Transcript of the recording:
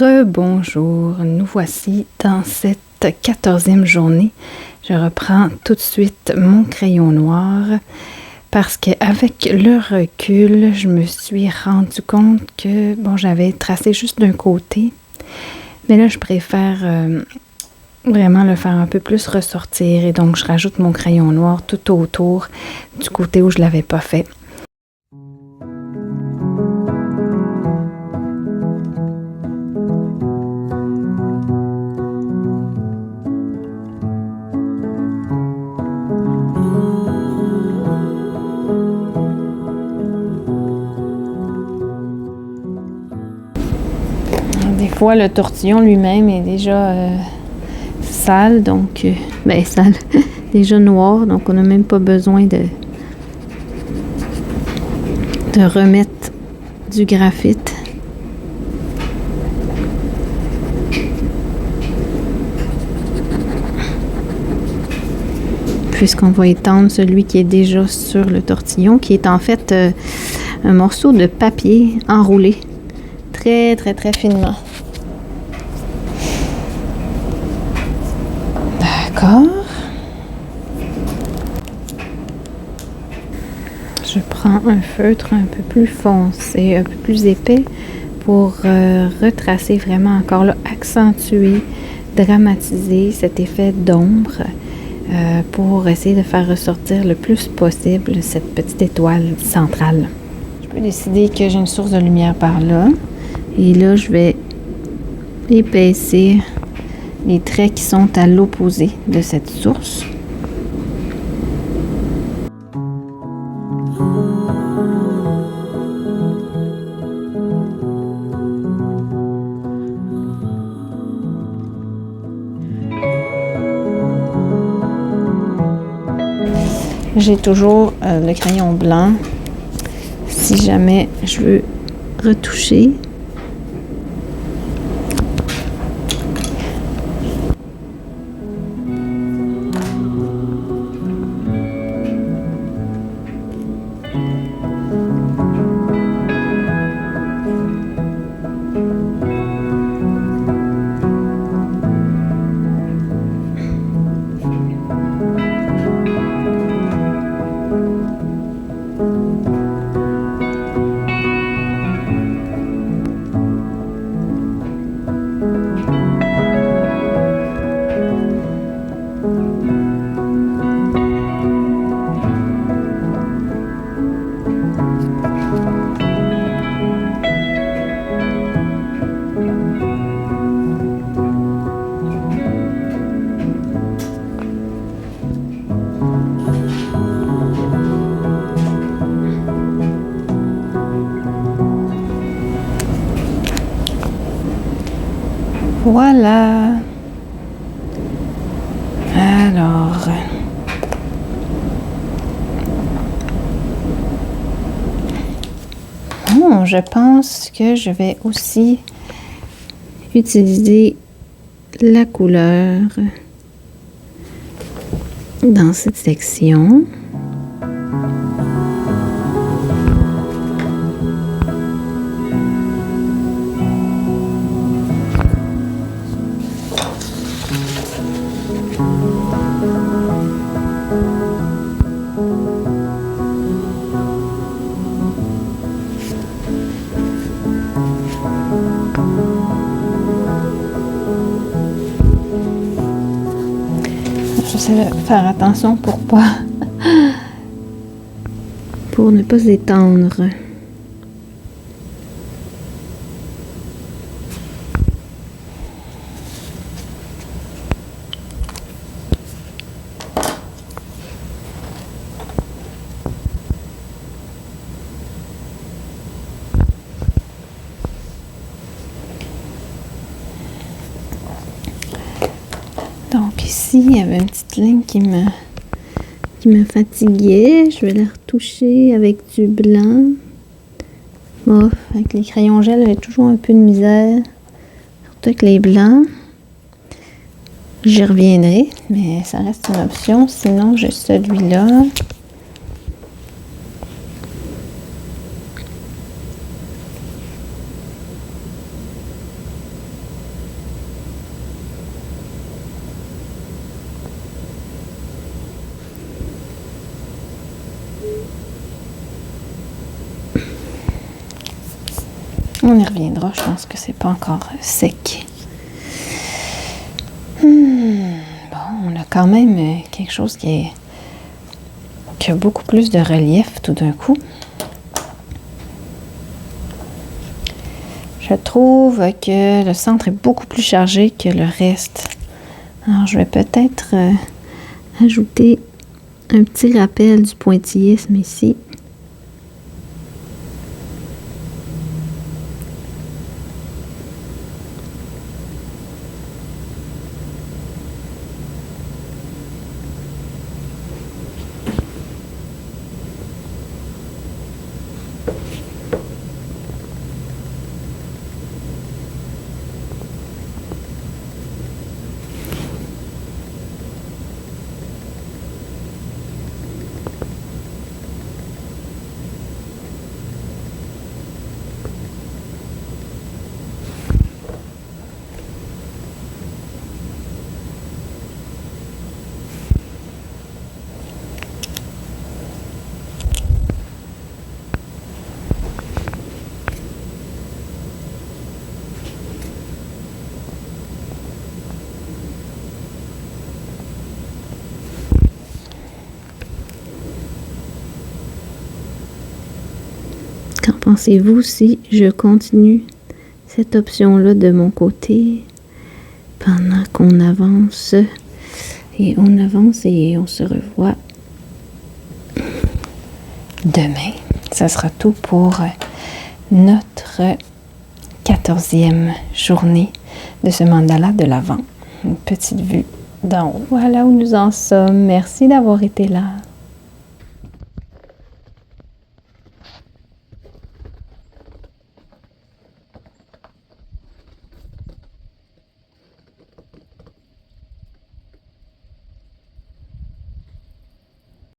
Rebonjour, nous voici dans cette 14e journée. Je reprends tout de suite mon crayon noir parce qu'avec le recul, je me suis rendu compte que, j'avais tracé juste d'un côté, mais là, je préfère vraiment le faire un peu plus ressortir et donc je rajoute mon crayon noir tout autour du côté où je ne l'avais pas fait. Des fois, le tortillon lui-même est déjà sale, donc sale, déjà noir, donc on n'a même pas besoin de remettre du graphite. Puisqu'on va étendre celui qui est déjà sur le tortillon, qui est en fait un morceau de papier enroulé très très très finement. D'accord. Je prends un feutre un peu plus foncé, un peu plus épais pour retracer vraiment encore là, accentuer, dramatiser cet effet d'ombre pour essayer de faire ressortir le plus possible cette petite étoile centrale. Je peux décider que j'ai une source de lumière par là et là je vais épaissir les traits qui sont à l'opposé de cette source. J'ai toujours le crayon blanc si jamais je veux retoucher. Voilà. Alors, je pense que je vais aussi utiliser la couleur dans cette section. J'essaie de faire attention pour ne pas s'étendre. Donc ici, il y avait une petite ligne qui me fatiguait. Je vais la retoucher avec du blanc. Bon, avec les crayons gel, j'ai toujours un peu de misère. Surtout avec les blancs. J'y reviendrai, mais ça reste une option. Sinon, j'ai celui-là. On y reviendra, je pense que c'est pas encore sec. Bon, on a quand même quelque chose qui a beaucoup plus de relief tout d'un coup. Je trouve que le centre est beaucoup plus chargé que le reste. Alors, je vais peut-être ajouter un petit rappel du pointillisme ici. Qu'en pensez-vous si je continue cette option-là de mon côté pendant qu'on avance et on se revoit demain? Ça sera tout pour notre 14e journée de ce mandala de l'Avent. Une petite vue d'en haut. Voilà où nous en sommes. Merci d'avoir été là.